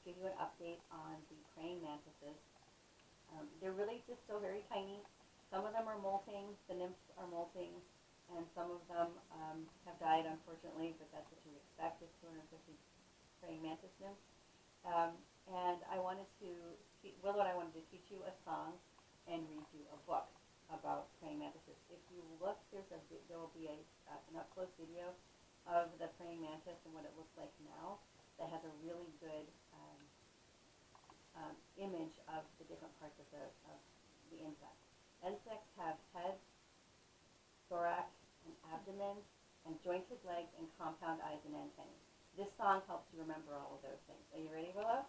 give you an update on the praying mantises. They're really just still very tiny. Some of them are molting, the nymphs are molting, and some of them have died, unfortunately, but that's what you would expect with 250 praying mantis nymphs. And I wanted to, Willow and I wanted to teach you a song and read you a book about praying mantises. If you look, there will be an up-close video of the praying mantis and what it looks like now that has a really good image of the different parts of the insect. Insects have head, thorax, and abdomen, and jointed legs, and compound eyes and antennae. This song helps you remember all of those things. Are you ready, Willow?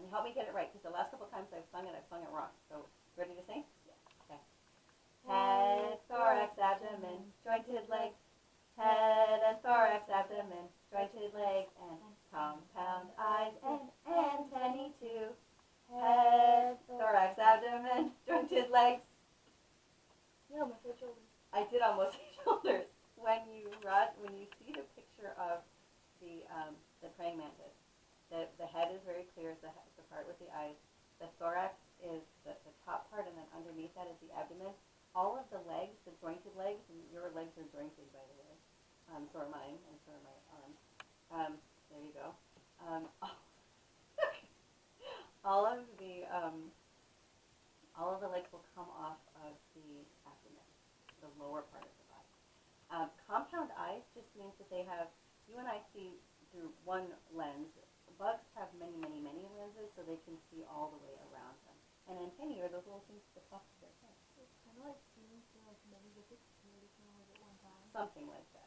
And help me get it right, because the last couple times I've sung it wrong. So, ready to sing? Okay. Head, thorax, abdomen, jointed legs. Head and thorax, abdomen, jointed legs, and compound eyes and antennae too. Head, thorax, abdomen, jointed legs. You almost said shoulders. I did almost say shoulders. When you see the picture of the praying mantis, the head is very clear, it's the part with the eyes. The thorax is the top part, and then underneath that is the abdomen. All of the legs, the jointed legs, and your legs are jointed, by the way. So are mine, and so are my arms. There you go. All of the legs will come off of the abdomen, the lower part of the body. Compound eyes just means that they have, you and I see through one lens. Bugs have many, many, many lenses, so they can see all the way around them. And antennae are those little things at the top of their head. So it's kind of like seeing through like many different security cameras at one time. Something like that.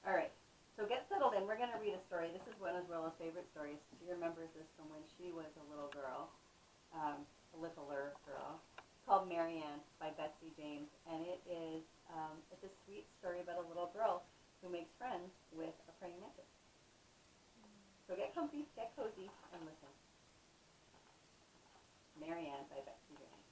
All right. So get settled in. We're going to read a story. This is one of Willow's favorite stories. She remembers this from when she was a little girl, a littler girl. It's called Maryanne by Betsy James, and it's a sweet story about a little girl who makes friends with a praying mantis. So get comfy, get cozy, and listen. Maryanne by Betsy James.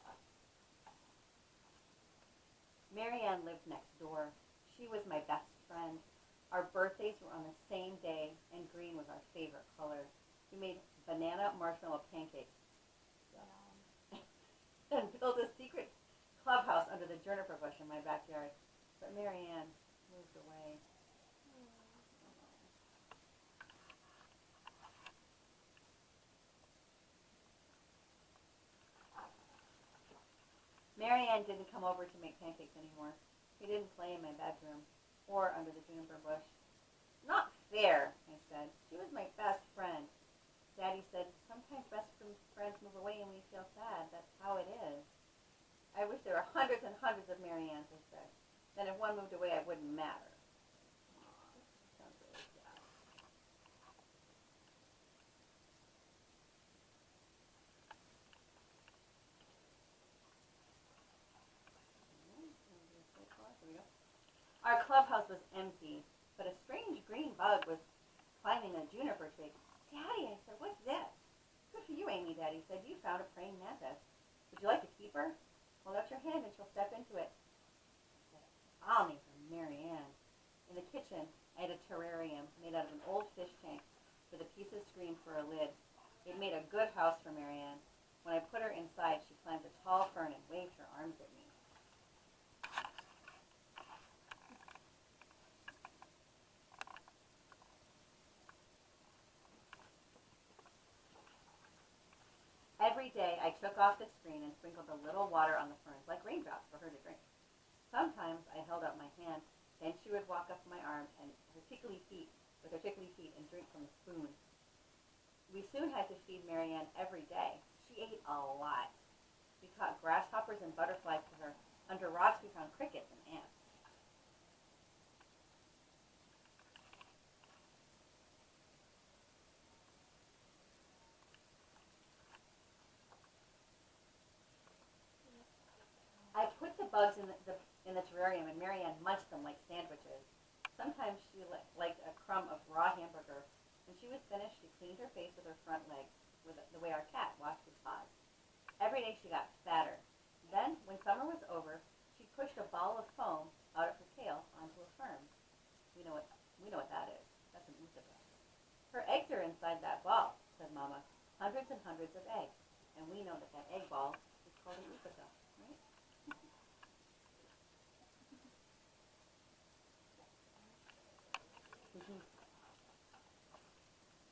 Maryanne lived next door. She was my best friend. Our birthdays were on the same day, and green was our favorite color. We made banana marshmallow pancakes. And built a secret clubhouse under the juniper bush in my backyard. But Maryanne moved away. Maryanne didn't come over to make pancakes anymore. He didn't play in my bedroom or under the juniper bush. Not fair, I said. She was my best friend. Daddy said, sometimes best friends move away and we feel sad. That's how it is. I wish there were hundreds and hundreds of Maryannes, I said. Then if one moved away, it wouldn't matter. Sounds really sad. Our clubhouse was empty, but a strange green bug was climbing a juniper tree. Daddy, I said, what's this? Good for you, Amy, Daddy said. You found a praying mantis. Would you like to keep her? Hold out your hand and she'll step into it. I said, I'll name her Maryanne. In the kitchen, I had a terrarium made out of an old fish tank with a piece of screen for a lid. It made a good house for Maryanne. When I put her inside, she climbed a tall fern and waved her arms at me. Every day, I took off the screen and sprinkled a little water on the ferns, like raindrops, for her to drink. Sometimes I held out my hand, then she would walk up my arm and with her tickly feet and drink from a spoon. We soon had to feed Maryanne every day. She ate a lot. We caught grasshoppers and butterflies for her. Under rocks, we found crickets and ants. I put the bugs in the terrarium, and Maryanne munched them like sandwiches. Sometimes she liked a crumb of raw hamburger. When she was finished, she cleaned her face with her front legs, with the way our cat washed his paws. Every day she got fatter. Then, when summer was over, she pushed a ball of foam out of her tail onto a fern. We know what that is. That's an ooze. Her eggs are inside that ball, said Mama. Hundreds hundreds and hundreds of eggs. And we know that that egg ball is called an utica, right?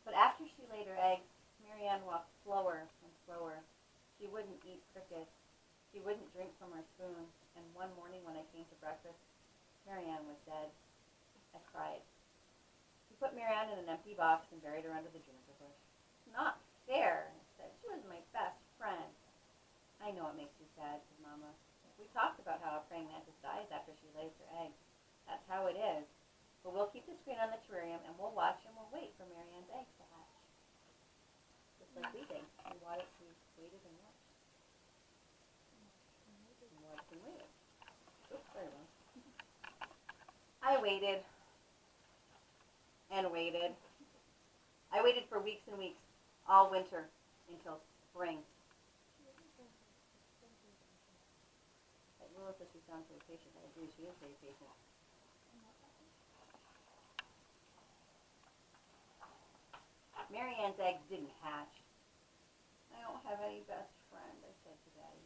But after she laid her eggs, Maryanne walked slower and slower. She wouldn't eat crickets. She wouldn't drink from her spoon. And one morning when I came to breakfast, Maryanne was dead. I cried. We put Maryanne in an empty box and buried her under the juniper bush. Not fair, I said. She was my best friend. I know it makes you sad, said Mama. We talked about how a praying mantis dies after she lays her eggs. That's how it is. But we'll keep the screen on the terrarium and we'll watch and we'll wait for Maryanne's eggs to hatch. Just like we did. We waited and watched. And watched and waited. Oops, sorry, Mom. I waited and waited. I waited for weeks and weeks, all winter, until spring. Willow says she sounds very patient. I agree, she is very patient. Maryanne's eggs didn't hatch. I don't have any best friend, I said to Daddy.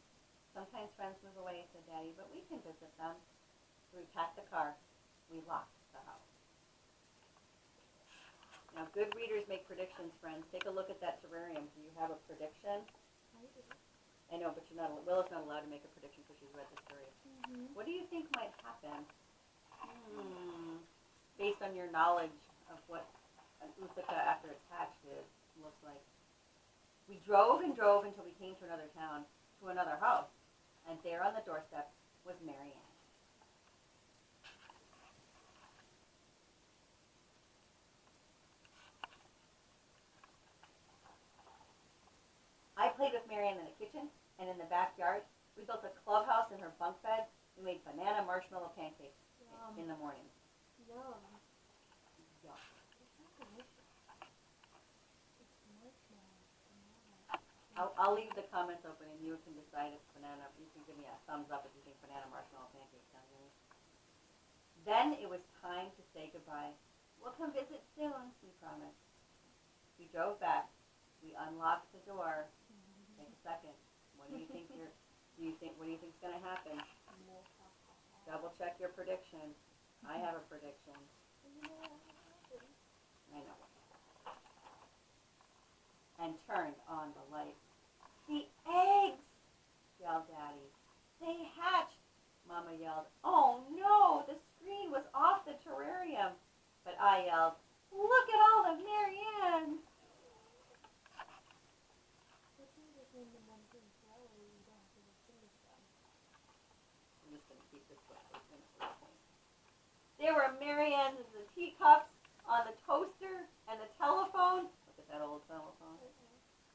Sometimes friends move away, said Daddy, but we can visit them. So we packed the car. We locked the house. Now, good readers make predictions, friends. Take a look at that terrarium. Do you have a prediction? I know, but Willow's not allowed to make a prediction because she's read the story. Mm-hmm. What do you think might happen? Based on your knowledge of what an utica after it's hatched looks like. We drove and drove until we came to another town, to another house, and there on the doorstep was Maryanne. I played with Maryanne in the kitchen and in the backyard. We built a clubhouse in her bunk bed. We made banana marshmallow pancakes in the morning. Yum. Yuck. I'll leave the comments open and you can decide if banana, you can give me a thumbs up if you think banana marshmallow pancakes sound good. Then it was time to say goodbye. We'll come visit soon, we promised. We drove back. We unlocked the door. Take a second. What do you think what do you think's gonna happen? Double check your prediction. I have a prediction. I know. And turned on the light. The eggs! Yelled Daddy. They hatched! Mama yelled. Oh no! The screen was off the terrarium. But I yelled, look at all of Maryanne's! I'm just going to keep this book open. There were Maryanne's in the teacups, on the toaster, and the telephone. Look at that old telephone.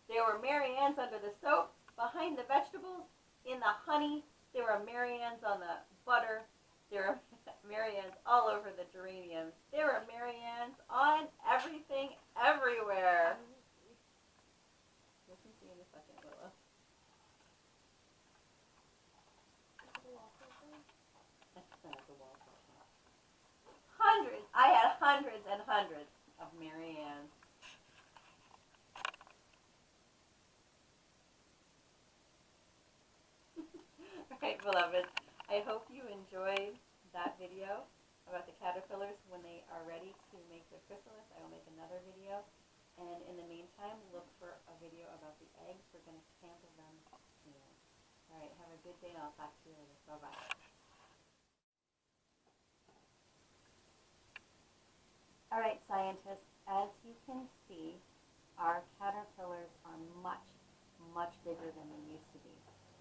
There were Maryanne's under the soap, behind the vegetables, in the honey. There were Maryanne's on the butter. There were Maryanne's all over the geraniums. There were Maryanne's on everything, everywhere. Listen to you in a second, Willow. Hundreds. I had hundreds and hundreds of Maryanne's. Alright, beloveds, I hope you enjoyed that video about the caterpillars. When they are ready to make their chrysalis, I will make another video. And in the meantime, look for a video about the eggs. We're going to handle them soon. Alright, have a good day and I'll talk to you later. Bye-bye. Alright, scientists, as you can see, our caterpillars are much, much bigger than they used to be.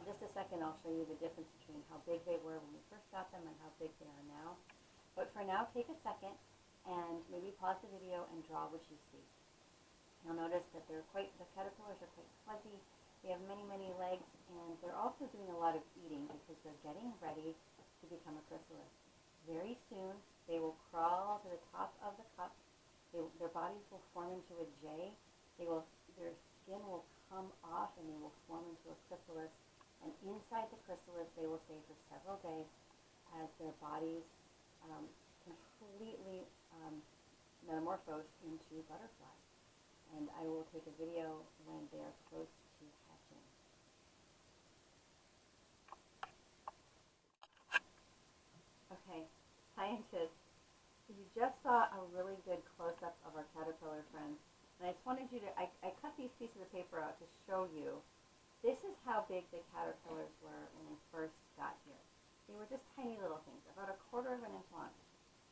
In just a second, I'll show you the difference between how big they were when we first got them and how big they are now. But for now, take a second and maybe pause the video and draw what you see. You'll notice that the caterpillars are quite fuzzy. They have many, many legs, and they're also doing a lot of eating because they're getting ready to become a chrysalis. Very soon, they will crawl to the top of the cup. Their bodies will form into a J. Their skin will come off and they will form into a chrysalis. And inside the chrysalis, they will stay for several days as their bodies completely metamorphose into butterflies. and I will take a video when they are close to hatching. Okay, scientists, you just saw a really good close-up of our caterpillar friends, and I just wanted you to, I cut these pieces of paper out to show you, this is how big the caterpillars were when they first got here. They were just tiny little things, about 1/4 of an inch long.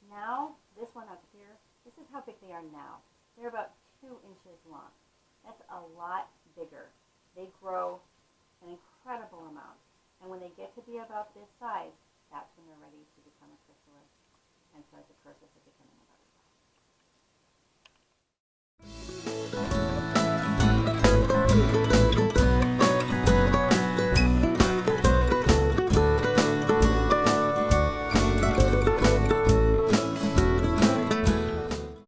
Now, this one up here, this is how big they are now. They're about 2 inches long. That's a lot bigger. They grow an incredible amount. And when they get to be about this size, that's when they're ready to become a chrysalis and start the process of becoming a butterfly.